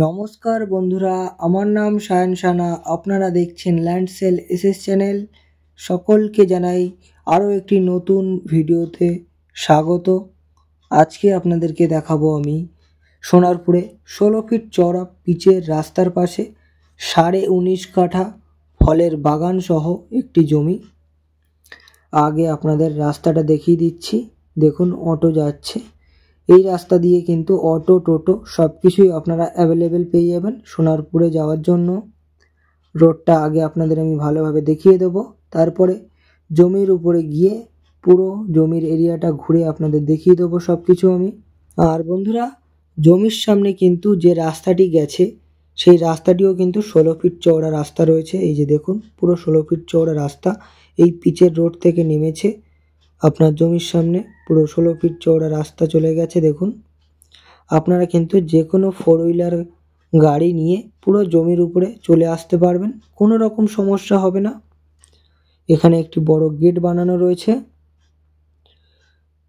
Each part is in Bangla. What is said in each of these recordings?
নমস্কার বন্ধুরা, আমার নাম সায়ন সানা। আপনারা দেখছেন ল্যান্ড সেল এসএস চ্যানেল। সকলকে জানাই আরও একটি নতুন ভিডিওতে স্বাগত। আজকে আপনাদেরকে দেখাবো আমি সোনারপুরে 16 ফিট চওড়া পিচের রাস্তার পাশে 19.5 কাঠা ফলের বাগান সহ একটি জমি। আগে আপনাদের রাস্তাটা দেখিয়ে দিচ্ছি। দেখুন, অটো যাচ্ছে। এই রাস্তা দিয়ে কিন্তু অটো, টোটো সব কিছুই আপনারা অ্যাভেলেবেল পেয়ে যাবেন সোনারপুরে যাওয়ার জন্য। রোডটা আগে আপনাদের আমি ভালোভাবে দেখিয়ে দেবো, তারপরে জমির উপরে গিয়ে পুরো জমির এরিয়াটা ঘুরে আপনাদের দেখিয়ে দেবো সব কিছু আমি। আর বন্ধুরা, জমির সামনে কিন্তু যে রাস্তাটি গেছে সেই রাস্তাটিও কিন্তু 16 ফিট চওড়া রাস্তা রয়েছে। এই যে দেখুন, পুরো 16 ফিট চওড়া রাস্তা এই পিচের রোড থেকে নেমেছে আপনার জমির সামনে। পুরো 16 ফিট চওড়া রাস্তা চলে গেছে। দেখুন, আপনারা কিন্তু যে কোনো 4 হুইলার গাড়ি নিয়ে পুরো জমির উপরে চলে আসতে পারবেন, কোনো রকম সমস্যা হবে না। এখানে একটি বড় গেট বানানো রয়েছে।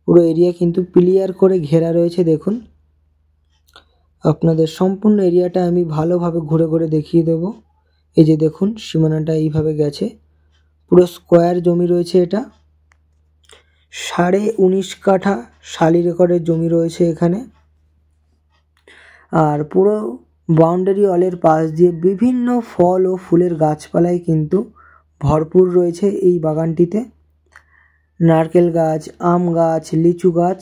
পুরো এরিয়া কিন্তু ক্লিয়ার করে ঘেরা রয়েছে। দেখুন, আপনাদের সম্পূর্ণ এরিয়াটা আমি ভালোভাবে ঘুরে ঘুরে দেখিয়ে দেব। এই যে দেখুন, সীমানাটা এইভাবে গেছে। পুরো স্কোয়ার জমি রয়েছে। এটা 19.5 কাঠা শালি রেকর্ডের জমি রয়েছে এখানে। আর পুরো বাউন্ডারি ওয়ালের পাশ দিয়ে বিভিন্ন ফল ও ফুলের গাছপালায় কিন্তু ভরপুর রয়েছে এই বাগানটিতে। নারকেল গাছ, আম গাছ, লিচু গাছ,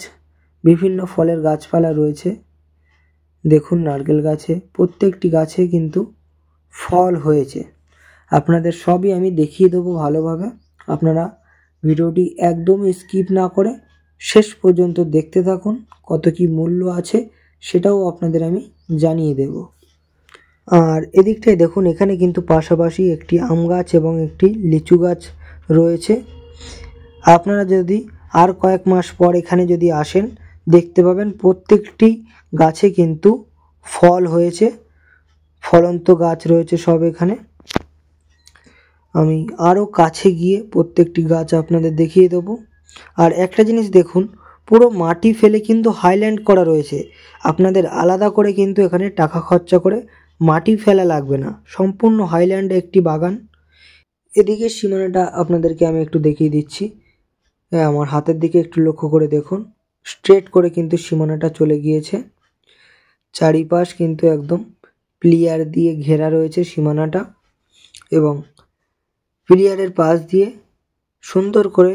বিভিন্ন ফলের গাছপালা রয়েছে। দেখুন, নারকেল গাছে প্রত্যেকটি গাছে কিন্তু ফল হয়েছে। আপনাদের সবই আমি দেখিয়ে দেবো ভালোভাবে। আপনারা ভিডিওটি একদমই স্কিপ না করে শেষ পর্যন্ত দেখতে থাকুন। কত কি মূল্য আছে সেটাও আপনাদের আমি জানিয়ে দেব। আর এদিকটায় দেখুন, এখানে কিন্তু পাশাপাশি একটি আম গাছ এবং একটি লিচু গাছ রয়েছে। আপনারা যদি আর কয়েক মাস পর এখানে যদি আসেন, দেখতে পাবেন প্রত্যেকটি গাছে কিন্তু ফল হয়েছে, ফলন্ত গাছ রয়েছে সব এখানে। আমি আরও কাছে গিয়ে প্রত্যেকটি গাছ আপনাদের দেখিয়ে দেবো। আর একটা জিনিস দেখুন, পুরো মাটি ফেলে কিন্তু হাইল্যান্ড করা রয়েছে। আপনাদের আলাদা করে কিন্তু এখানে টাকা খরচা করে মাটি ফেলা লাগবে না। সম্পূর্ণ হাইল্যান্ড একটি বাগান। এদিকে সীমানাটা আপনাদেরকে আমি একটু দেখিয়ে দিচ্ছি। আমার হাতের দিকে একটু লক্ষ্য করে দেখুন, স্ট্রেট করে কিন্তু সীমানাটা চলে গিয়েছে। চারিপাশ কিন্তু একদম প্লিয়ার দিয়ে ঘেরা রয়েছে সীমানাটা, এবং প্লিয়ারের পাশ দিয়ে সুন্দর করে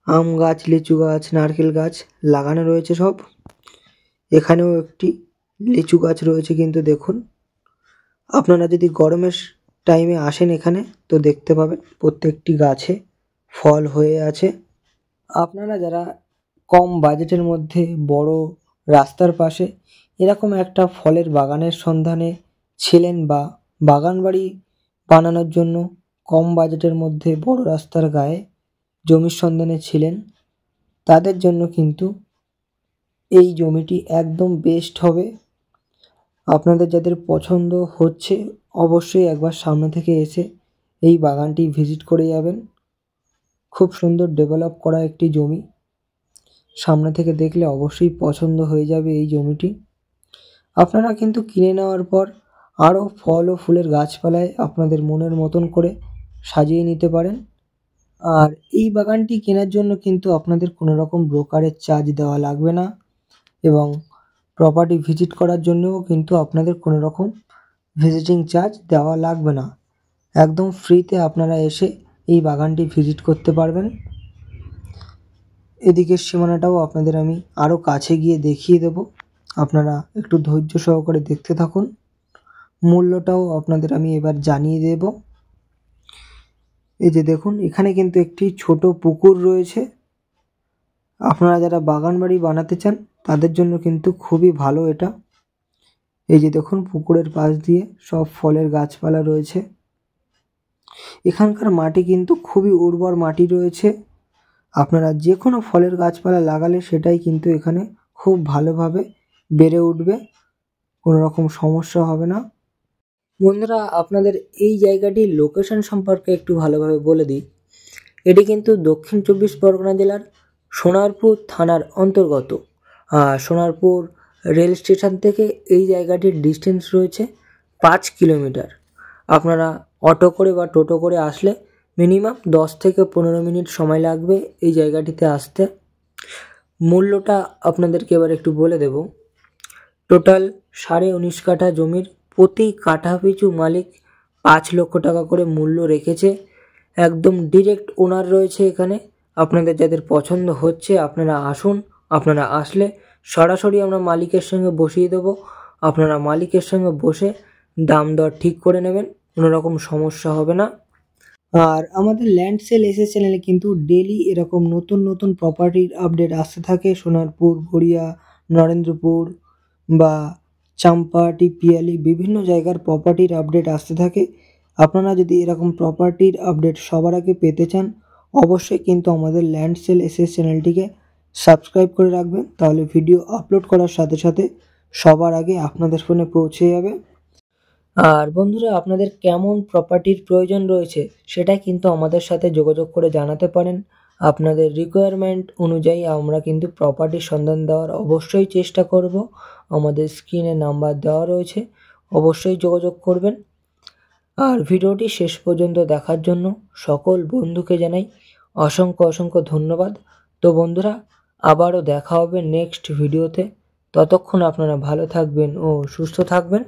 আম গাছ, লিচু গাছ, নারকেল গাছ লাগানো রয়েছে সব। এখানেও একটি লিচু গাছ রয়েছে কিন্তু দেখুন। আপনারা যদি গরমের টাইমে আসেন এখানে, তো দেখতে পাবেন প্রত্যেকটি গাছে ফল হয়ে আছে। আপনারা যারা কম বাজেটের মধ্যে বড় রাস্তার পাশে এরকম একটা ফলের বাগানের সন্ধানে ছিলেন, বা বাগান বাড়ি বানানোর জন্য কম বাজেটের মধ্যে বড় রাস্তার গায়ে জমির সন্ধানে ছিলেন, তাদের জন্য কিন্তু এই জমিটি একদম বেস্ট হবে। আপনাদের যাদের পছন্দ হচ্ছে, অবশ্যই একবার সামনে থেকে এসে এই বাগানটি ভিজিট করে যাবেন। খুব সুন্দর ডেভেলপ করা একটি জমি। সামনে থেকে দেখলে অবশ্যই পছন্দ হয়ে যাবে এই জমিটি। আপনারা কিন্তু কিনে নেওয়ার পর আরও ফল ও ফুলের গাছপালায় আপনাদের মনের মতন করে সাজিয়ে নিতে পারেন। আর এই বাগানটি কেনার জন্য কিন্তু আপনাদের কোনো রকম ব্রোকারের চার্জ দেওয়া লাগবে না, এবং প্রপার্টি ভিজিট করার জন্যও কিন্তু আপনাদের কোনো রকম ভিজিটিং চার্জ দেওয়া লাগবে না। একদম ফ্রিতে আপনারা এসে এই বাগানটি ভিজিট করতে পারবেন। এদিকের সীমানাটাও আপনাদের আমি আরও কাছে গিয়ে দেখিয়ে দেব। আপনারা একটু ধৈর্য সহকারে দেখতে থাকুন। মূল্যটাও আপনাদের আমি এবার জানিয়ে দেব। এই যে দেখুন, এখানে কিন্তু একটি ছোট পুকুর রয়েছে। আপনারা যারা বাগান বাড়ি বানাতে চান তাদের জন্য কিন্তু খুবই ভালো এটা। এই যে দেখুন, পুকুরের পাশ দিয়ে সব ফলের গাছপালা রয়েছে। এখানকার মাটি কিন্তু খুবই উর্বর মাটি রয়েছে। আপনারা যে কোনো ফলের গাছপালা লাগালে সেটাই কিন্তু এখানে খুব ভালোভাবে বেড়ে উঠবে, কোনো রকম সমস্যা হবে না। বন্ধুরা, আপনাদের এই জায়গাটির লোকেশন সম্পর্কে একটু ভালোভাবে বলে দিই। এটি কিন্তু দক্ষিণ 24 পরগনা জেলার সোনারপুর থানার অন্তর্গত। সোনারপুর রেল স্টেশন থেকে এই জায়গাটির ডিস্টেন্স রয়েছে 5 কিলোমিটার। আপনারা অটো করে বা টোটো করে আসলে মিনিমাম 10 থেকে 15 মিনিট সময় লাগবে এই জায়গাটিতে আসতে। মূল্যটা আপনাদেরকে এবার একটু বলে দেব। টোটাল 19.5 কাঠা জমির প্রতি কাঠা পিছু মালিক 5 লক্ষ টাকা করে মূল্য রেখেছে। একদম ডিরেক্ট ওনার রয়েছে এখানে। আপনাদের যাদের পছন্দ হচ্ছে আপনারা আসুন, আপনারা আসলে সরাসরি আমরা মালিকের সঙ্গে বসিয়ে দেবো। আপনারা মালিকের সঙ্গে বসে দাম দর ঠিক করে নেবেন, কোনো রকম সমস্যা হবে না। আর আমাদের ল্যান্ড সেল এসএস চ্যানেলে কিন্তু ডেলি এরকম নতুন নতুন প্রপার্টির আপডেট আসতে থাকে। সোনারপুর, গড়িয়া, নরেন্দ্রপুর বা চাম্পাহাটি, পিয়ালি বিভিন্ন জায়গার প্রপার্টির আপডেট আসতে থাকে। আপনারা যদি এরকম প্রপার্টির আপডেট সবার আগে পেতে চান অবশ্যই কিন্তু আমাদের ল্যান্ড সেল এসএস চ্যানেলটিকে সাবস্ক্রাইব করে রাখবেন, তাহলে ভিডিও আপলোড করার সাথে সাথে সবার আগে আপনাদের ফোনে পৌঁছে যাবে। আর বন্ধুরা, আপনাদের কেমন প্রপার্টির প্রয়োজন রয়েছে সেটা কিন্তু আমাদের সাথে যোগাযোগ করে জানাতে পারেন। আপনাদের রিকোয়ারমেন্ট অনুযায়ী আমরা কিন্তু প্রপার্টির সন্ধান দেওয়ার অবশ্যই চেষ্টা করব। আমাদের স্ক্রিনে নাম্বার দেওয়া রয়েছে, অবশ্যই যোগাযোগ করবেন। আর ভিডিওটি শেষ পর্যন্ত দেখার জন্য সকল বন্ধুকে জানাই অসংখ্য অসংখ্য ধন্যবাদ। তো বন্ধুরা, আবারও দেখা হবে নেক্সট ভিডিওতে। ততক্ষণ আপনারা ভালো থাকবেন ও সুস্থ থাকবেন।